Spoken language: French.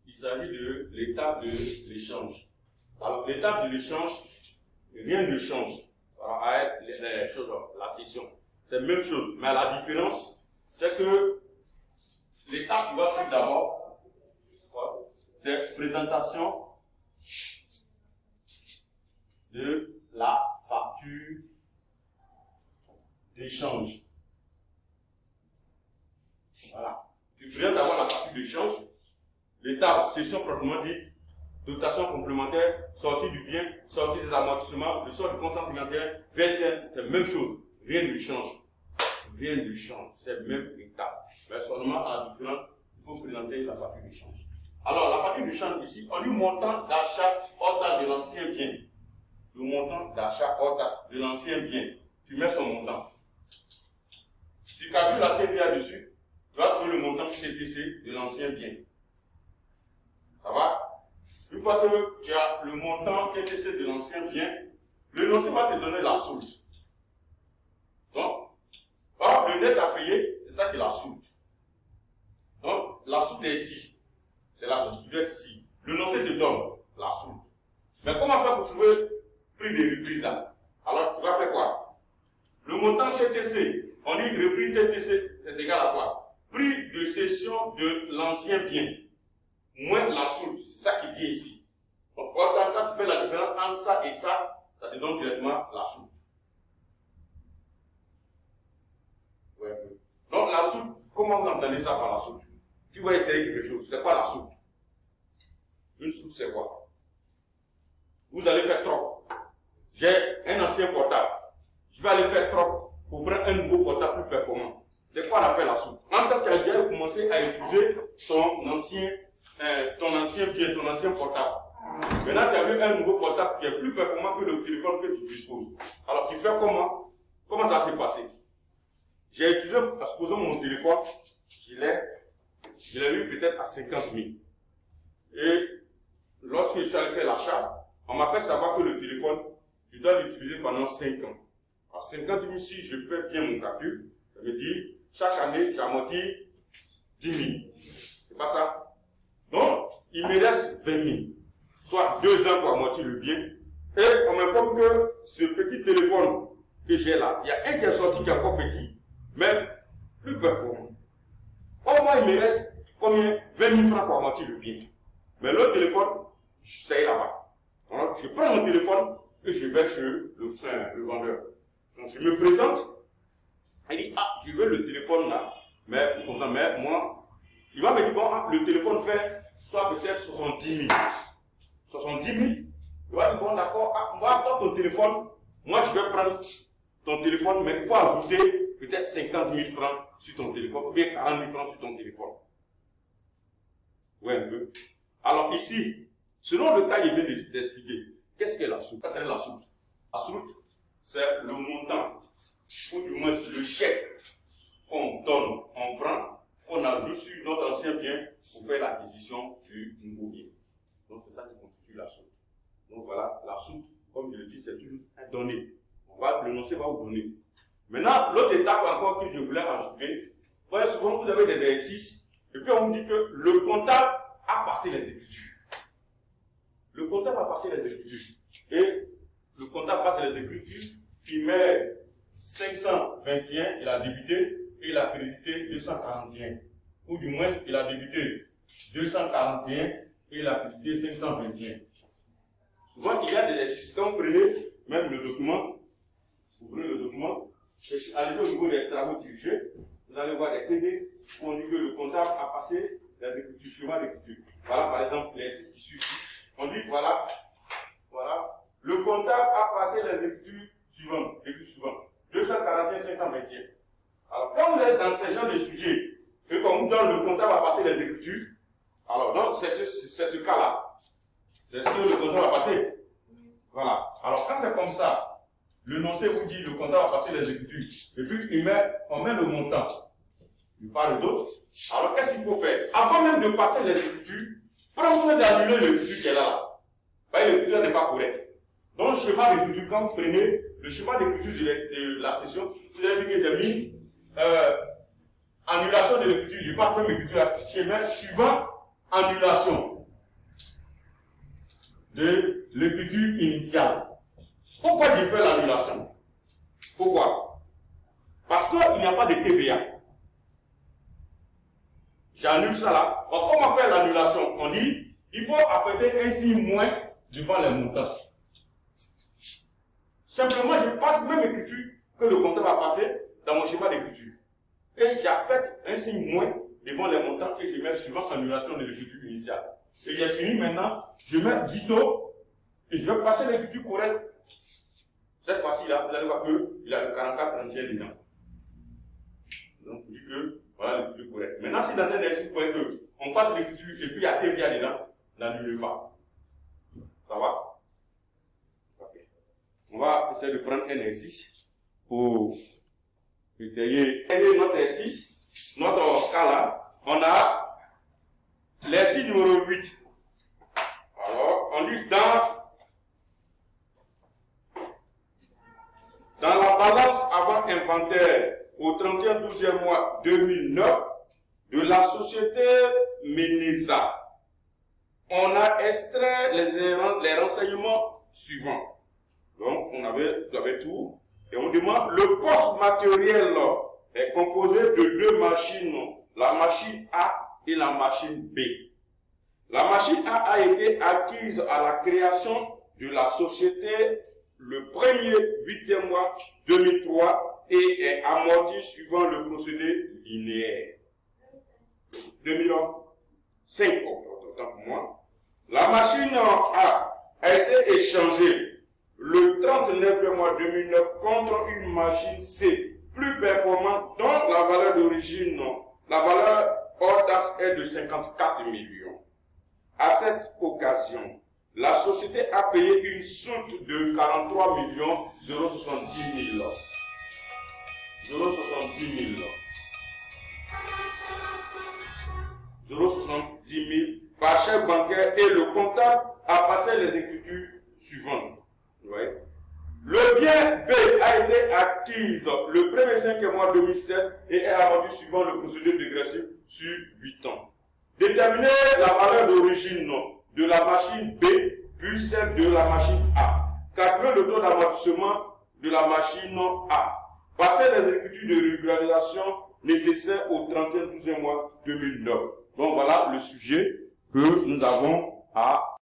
il s'agit de l'étape de l'échange. Alors, l'étape de l'échange, rien ne change. Alors, avec les choses, la session, c'est la même chose. Mais la différence, c'est que l'étape qui va suivre d'abord, c'est présentation de la facture d'échange. Voilà. Tu viens d'avoir la facture d'échange. L'étape, session proprement dit, dotation complémentaire, sortie du bien, sortie des amortissements, le sort du compte supplémentaire, VSN, c'est la même chose. Rien ne change. Rien ne change. C'est la même étape. Mais seulement à la différence, il faut présenter la facture d'échange. Alors, la facture d'échange ici, on dit montant d'achat hors taxe de l'ancien bien. Le montant d'achat hors taxe de l'ancien bien. Tu mets son montant. Tu calcules la TVA dessus, tu vas trouver le montant TTC de l'ancien bien. Ça va? Une fois que tu as le montant TTC de l'ancien bien, l'énoncé va te donner la soulte. Donc, le net à payer, c'est ça qui est la soulte. Donc, la soulte est ici. C'est la soulte qui doit être ici. L'énoncé te donne la soulte. Mais comment faire pour trouver prix de reprise là? Alors, tu vas faire quoi? Le montant TTC, on dit repris TTC, c'est égal à quoi? Prix de cession de l'ancien bien, moins la soulte, c'est ça qui vient ici. Donc, quand tu fais la différence entre ça et ça, ça te donne directement la soulte. Ouais. Donc, la soulte, comment vous entendez ça par la soulte? Tu vas essayer quelque chose, c'est pas la soulte. Une soulte, c'est quoi? Vous allez faire trop. J'ai un ancien portable. Je vais aller faire trop pour prendre un nouveau portable plus performant. C'est quoi on appelle la soulte? En tant que tu as déjà commencé à utiliser ton ancien bien, ton ancien portable. Maintenant, tu as eu un nouveau portable qui est plus performant que le téléphone que tu disposes. Alors, tu fais comment? Comment ça s'est passé? J'ai utilisé, supposons mon téléphone, je l'ai eu peut-être à 50 000. Et lorsque je suis allé faire l'achat, on m'a fait savoir que le téléphone, je dois l'utiliser pendant 5 ans. À 50 000, si je fais bien mon calcul, ça veut dire, chaque année, j'amortis 10 000. C'est pas ça? Donc, il me reste 20 000. Soit 2 ans pour amortir le bien. Et on m'informe que ce petit téléphone que j'ai là, il y a un qui est sorti qui est encore petit, mais plus performant. Au moins, il me reste combien? 20 000 francs pour amortir le bien. Mais l'autre téléphone, c'est là-bas. Donc, je prends mon téléphone et je vais chez le vendeur. Donc, je me présente. Il dit, ah, je veux le téléphone là. Mais moi, il va me dire, bon, le téléphone fait soit peut-être 70 000. 70 000. Il va dire, bon, d'accord, on va prendre ton téléphone. Moi, je vais prendre ton téléphone, mais il faut ajouter peut-être 50 000 francs sur ton téléphone, ou bien 40 000 francs sur ton téléphone. Ouais, un peu. Alors, ici, selon le cas, il vient d'expliquer. Qu'est-ce qu'est la soulte? Ça, c'est la soulte. La soulte, c'est le montant, ou du moins le chèque qu'on donne, on prend, qu'on ajoute sur notre ancien bien pour faire l'acquisition du nouveau bien. Donc, c'est ça qui constitue la soulte. Donc, voilà, la soulte, comme je le dis, c'est toujours un donné. L'énoncé va vous donner. Maintenant, l'autre étape encore que je voulais rajouter, souvent vous avez des exercices, et puis on vous dit que le comptable a passé les écritures. Le comptable a passé les écritures. Et le comptable passe les écritures, il met 521, il a débité, et il a crédité 241. Ou du moins, il a débité 241, et il a crédité 521. Souvent, il y a des exercices. Quand vous prenez même le document, allez au niveau des travaux dirigés, vous allez voir des TD où on dit que le comptable a passé les écritures, chemin d'écriture. Voilà par exemple l'exercice qui suit. On dit voilà, le comptable a passé les écritures suivantes, 241, 521. Alors quand vous êtes dans ce genre de sujet, et qu'on vous donne le comptable a passé les écritures, alors donc c'est ce cas-là. C'est ce que le comptable a passé. Voilà. Alors quand c'est comme ça, l'énoncé vous dit le comptable a passé les écritures. Et puis on met le montant. Il parle d'autres. Alors qu'est-ce qu'il faut faire? Avant même de passer les écritures, prends soin d'annuler l'écriture qui est là. L'écriture n'est pas correcte. Donc le schéma d'écriture, quand vous prenez le schéma d'écriture de la session, vous avez dit que j'ai mis annulation de l'écriture. Je passe même l'écriture là. Schéma suivant annulation. de l'écriture initiale. Pourquoi j'ai fait l'annulation? Pourquoi? Parce qu'il n'y a pas de TVA. J'annule ça là. Alors, comment faire l'annulation? On dit, il faut affecter un signe moins devant les montants. Simplement, je passe même l'écriture que le compteur va passer dans mon schéma d'écriture. Et j'affecte un signe moins devant les montants et je mets suivant annulation de l'écriture initiale. Et j'ai fini maintenant, je mets dito et je vais passer l'écriture correcte. Cette fois-ci là, vous allez voir qu'il a le 44-31 dedans. Donc, vous dites que voilà l'écriture correcte. Maintenant, si dans un exercice pour que on passe l'écriture et puis il y a TVA dedans, n'annulez pas. Ça va? Ok. On va essayer de prendre un exercice pour étayer notre exercice. Notre cas là, on a l'exercice numéro 8. Alors, on dit dans la balance avant inventaire au 31/12e mois 2009 de la société Meneza, on a extrait les renseignements suivants. Donc, on avait tout. Et on demande, le poste matériel est composé de deux machines, la machine A et la machine B. La machine A a été acquise à la création de la société le 8e mois 2003 et est amortie suivant le procédé linéaire. 2005, autant pour moi. La machine A été échangée le 39 mois 2009 contre une machine C plus performante dont la valeur d'origine, la valeur hors taxe est de 54 millions. À cette occasion, la société a payé une soute de 43 millions 070 000. 070 000 par chèque bancaire et le comptable a passé les écritures suivantes. Ouais. Le bien B a été acquis le 1er 5e mois 2007 et est amorti suivant le procédure dégressive sur 8 ans. Déterminer la valeur d'origine de la machine B puis celle de la machine A. Calculer le taux d'amortissement de la machine A. Passer les écritures de régularisation nécessaires au 31/12e mois 2009. Donc voilà le sujet que nous avons à